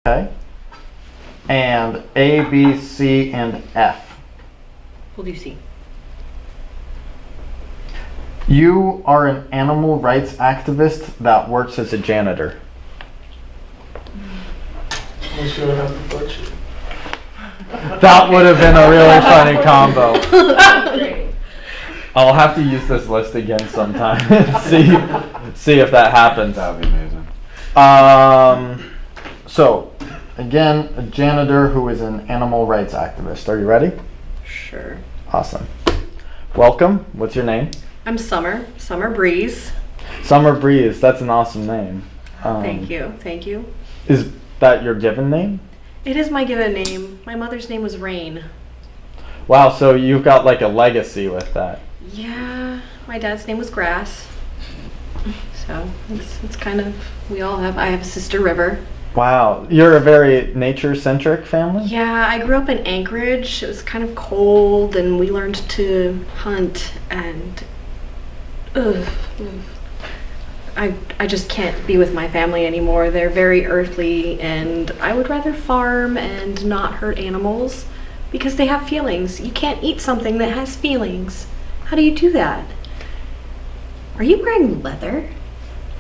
Okay. And A, B, C, and F. We'll do C. You are an animal rights activist that works as a janitor. That would have been a really funny combo. I'll have to use this list again sometime and see if that happens. That would be amazing. So, again, a janitor who is an animal rights activist. Are you ready? Sure. Awesome. Welcome. What's your name? I'm Summer Breeze. Summer Breeze. That's an awesome name. Thank you. Is that your given name? It is my given name. My mother's name was Rain. Wow, so you've got like a legacy with that. Yeah, my dad's name was Grass. So it's kind of, I have a sister River. Wow, you're a very nature-centric family? Yeah, I grew up in Anchorage. It was kind of cold and we learned to hunt and I just can't be with my family anymore. They're very earthly and I would rather farm and not hurt animals because they have feelings. You can't eat something that has feelings. How do you do that? Are you wearing leather?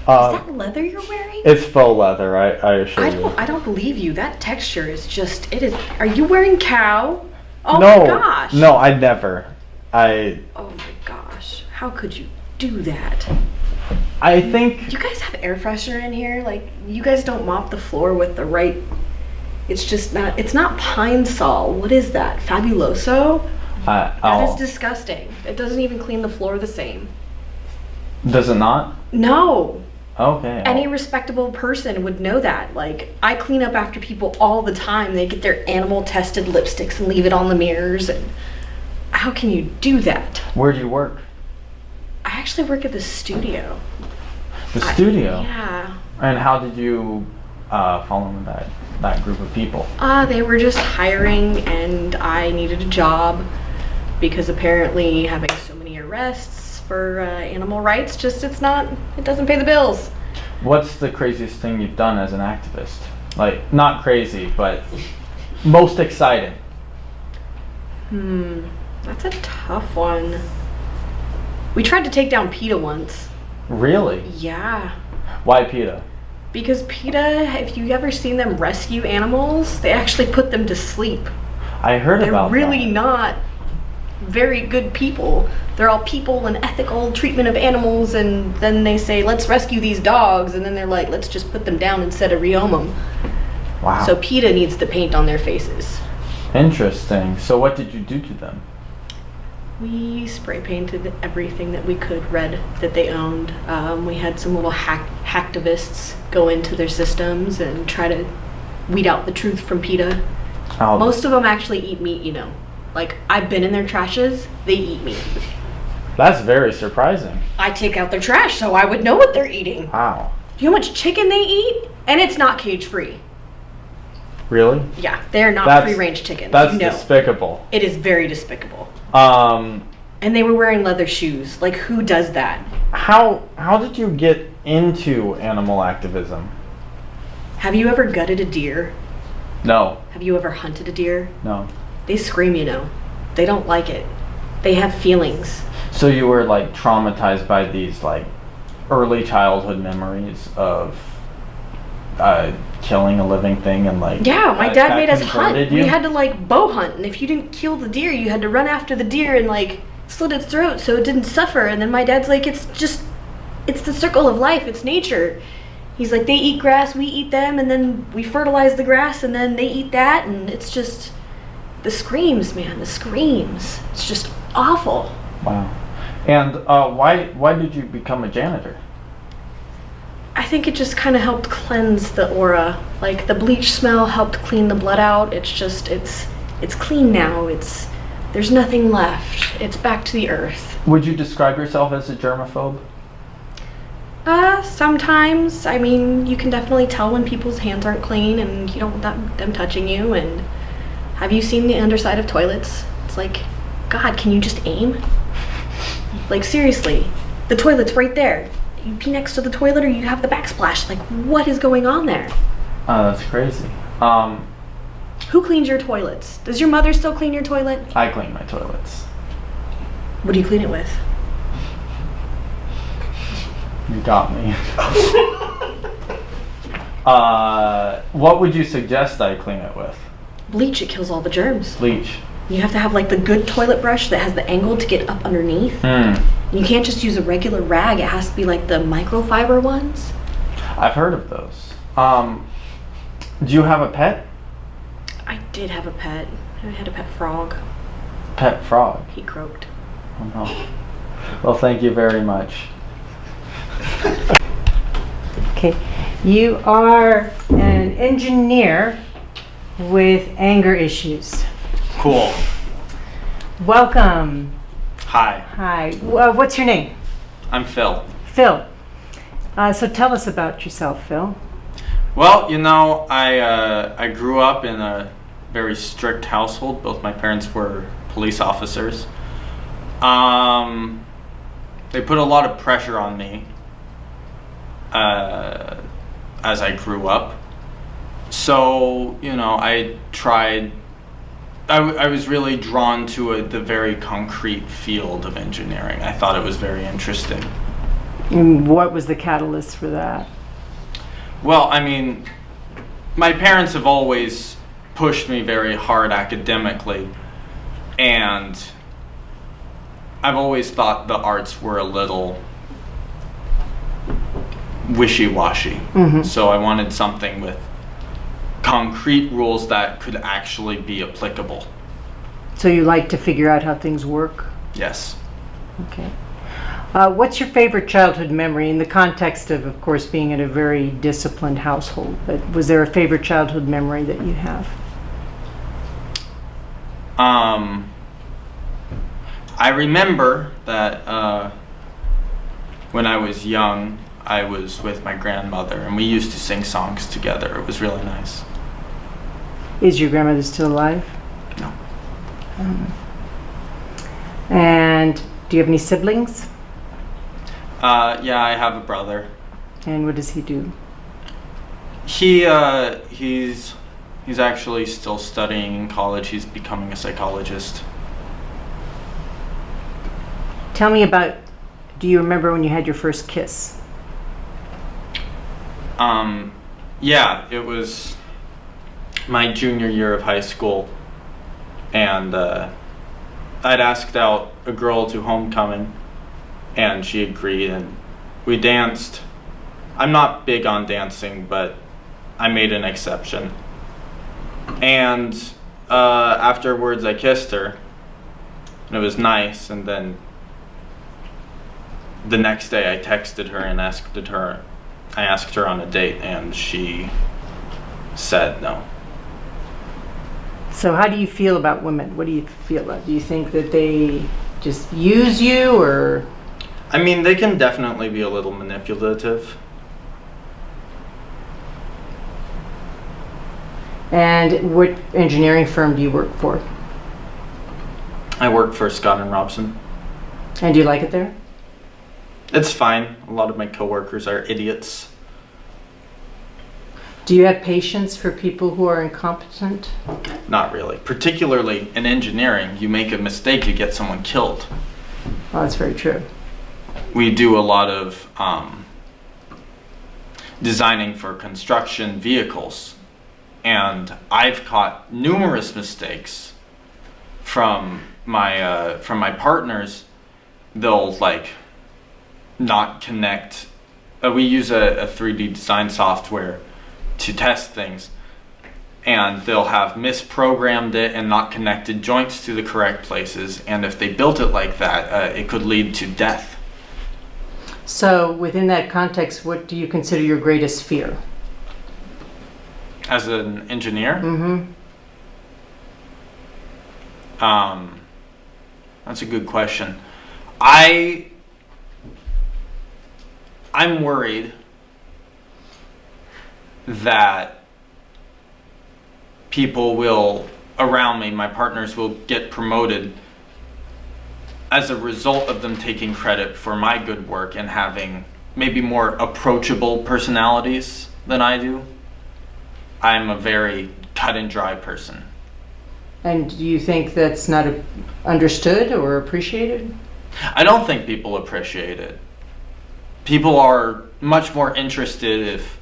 Is that leather you're wearing? It's faux leather, I assure you. I don't believe you. That texture is just, are you wearing cow? Oh No, my gosh. No, I never. Oh my gosh. How could you do that? I think... You guys have air freshener in here? Like, you guys don't mop the floor with the right... It's not Pine Sol. What is that? Fabuloso? That is disgusting. It doesn't even clean the floor the same. Does it not? No. Okay. Any respectable person would know that. Like, I clean up after people all the time. They get their animal tested lipsticks and leave it on the mirrors. And how can you do that? Where do you work? I actually work at the studio. The studio? Yeah. And how did you fall in that group of people? They were just hiring and I needed a job because apparently having so many arrests for animal rights it doesn't pay the bills. What's the craziest thing you've done as an activist? Like, not crazy, but most exciting. That's a tough one. We tried to take down PETA once. Really? Yeah. Why PETA? Because PETA, if you've ever seen them rescue animals, they actually put them to sleep. I heard about that. They're really not very good people. They're all people and ethical treatment of animals, and then they say, let's rescue these dogs, and then they're like, let's just put them down instead of rehome them. Wow. So PETA needs the paint on their faces. Interesting. So what did you do to them? We spray painted everything that we could red that they owned. We had some little hacktivists go into their systems and try to weed out the truth from PETA. Oh. Most of them actually eat meat, Like, I've been in their trashes, they eat meat. That's very surprising. I take out their trash so I would know what they're eating. Wow. Do you know how much chicken they eat? And it's not cage-free. Really? Yeah, they're not free-range chickens. That's despicable. It is very despicable. And they were wearing leather shoes. Like, who does that? How did you get into animal activism? Have you ever gutted a deer? No. Have you ever hunted a deer? No. They scream, They don't like it. They have feelings. So you were like traumatized by these like early childhood memories of killing a living thing and like... Yeah, my dad made us hunt. You? We had to like bow hunt, and if you didn't kill the deer, you had to run after the deer and like slit its throat so it didn't suffer. And then my dad's like, it's the circle of life, it's nature. He's like, they eat grass, we eat them, and then we fertilize the grass, and then they eat that, and it's just... The screams, man, the screams. It's just awful. Wow. And why did you become a janitor? I think it just kind of helped cleanse the aura. Like, the bleach smell helped clean the blood out. It's just, it's clean now. There's nothing left. It's back to the earth. Would you describe yourself as a germaphobe? Sometimes. I mean, you can definitely tell when people's hands aren't clean and you don't want them touching you. And have you seen the underside of toilets? It's like, God, can you just aim? Like, seriously, the toilet's right there. You pee next to the toilet or you have the backsplash. Like, what is going on there? Oh, that's crazy. Who cleans your toilets? Does your mother still clean your toilet? I clean my toilets. What do you clean it with? You got me. What would you suggest I clean it with? Bleach, it kills all the germs. Bleach. You have to have like the good toilet brush that has the angle to get up underneath. You can't just use a regular rag. It has to be like the microfiber ones. I've heard of those. Do you have a pet? I did have a pet. I had a pet frog. Pet frog? He croaked. Oh no. Well, thank you very much. Okay. You are an engineer with anger issues. Cool. Welcome. Hi. Hi. What's your name? I'm Phil. Phil. So tell us about yourself, Phil. Well, you know, I grew up in a very strict household. Both my parents were police officers. They put a lot of pressure on me as I grew up. So, you know, I was really drawn to the very concrete field of engineering. I thought it was very interesting. And what was the catalyst for that? Well, I mean, my parents have always pushed me very hard academically, and I've always thought the arts were a little wishy-washy. So I wanted something with concrete rules that could actually be applicable. So you like to figure out how things work? Yes. Okay. What's your favorite childhood memory in the context of course, being in a very disciplined household? But was there a favorite childhood memory that you have? I remember that when I was young, I was with my grandmother, and we used to sing songs together. It was really nice. Is your grandmother still alive? No. And do you have any siblings? Yeah, I have a brother. And what does he do? He's actually still studying in college. He's becoming a psychologist. Tell me about, do you remember when you had your first kiss? Yeah, it was my junior year of high school, and I'd asked out a girl to homecoming, and she agreed, and we danced. I'm not big on dancing, but I made an exception. And afterwards I kissed her, and it was nice, and then the next day I texted her and asked her on a date, and she said no. So how do you feel about women? What do you feel about? Do you think that they just use you, or? I mean, they can definitely be a little manipulative. And what engineering firm do you work for? I work for Scott and Robson. And do you like it there? It's fine. A lot of my coworkers are idiots. Do you have patience for people who are incompetent? Not really. Particularly in engineering, you make a mistake, you get someone killed. Well, that's very true. We do a lot of designing for construction vehicles, and I've caught numerous mistakes from my partners. They'll like not connect. We use a 3D design software to test things, and they'll have misprogrammed it and not connected joints to the correct places, and if they built it like that, it could lead to death. So within that context, what do you consider your greatest fear? As an engineer? That's a good question. I'm worried that people around me, my partners, will get promoted as a result of them taking credit for my good work and having maybe more approachable personalities than I do. I'm a very cut and dry person. And do you think that's not understood or appreciated? I don't think people appreciate it. People are much more interested if,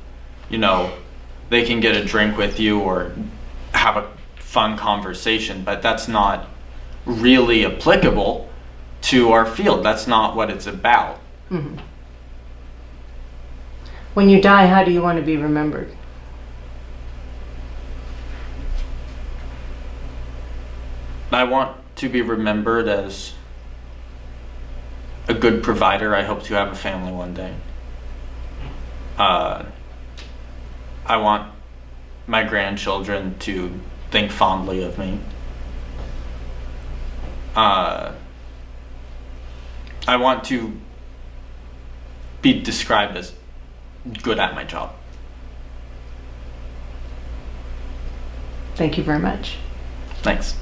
you know, they can get a drink with you or have a fun conversation, but that's not really applicable to our field. That's not what it's about. Mm-hmm. When you die, how do you want to be remembered? I want to be remembered as a good provider. I hope to have a family one day. I want my grandchildren to think fondly of me. I want to be described as good at my job. Thank you very much. Thanks.